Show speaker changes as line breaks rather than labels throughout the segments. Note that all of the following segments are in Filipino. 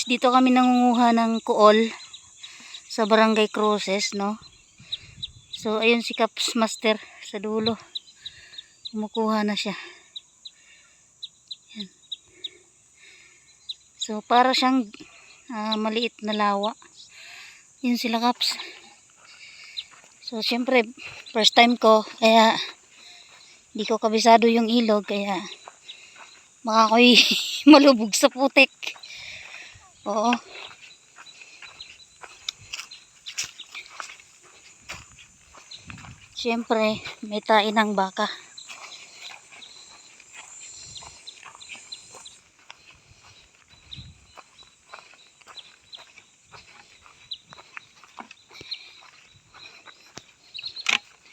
guys, dito kami nangunguha ng kuol sa Barangay Cruces, no? So ayun si Caps Master sa dulo. Kumukuha na siya. Yan. So para siyang maliit na lawa. Yun sila Caps. So syempre first time ko, kaya hindi ko kabisado yung ilog, kaya baka ako'y malubog sa putik. Oo. Siyempre, may tain ng baka.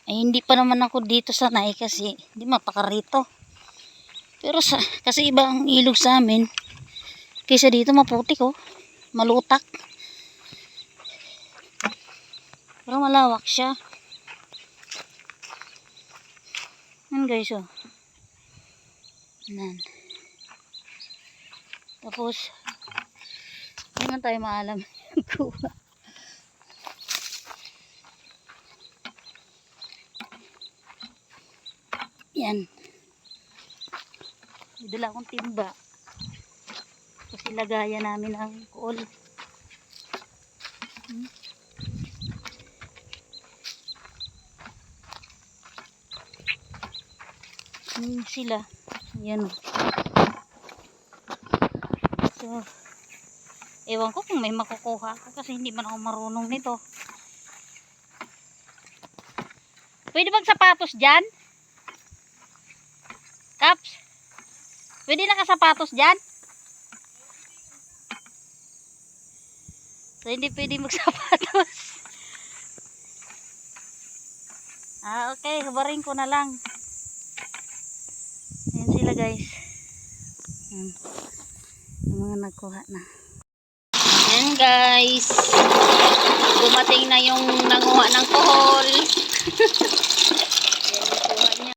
Ay, hindi pa naman ako dito sanay kasi hindi mapakarito. Pero kasi iba ang ilog sa amin. Kaysa dito maputik, oh. Malutak. Pero malawak siya. Yan guys, oh. Yan. Tapos, hindi man tayo maalam. Yan. Dala akong timba. Kasi lagayan namin ang kuol. Sila. Yan. So, ewan ko kung may makukuha ako kasi hindi man ako marunong nito. Pwede bang sapatos dyan? Caps? Pwede nakasapatos dyan? So, hindi pwede magsapatos. Okay. Habarin ko na lang. Ayan sila guys. Yung mga nagkuha na. Ayan guys. Dumating na yung nanguha ng kohol.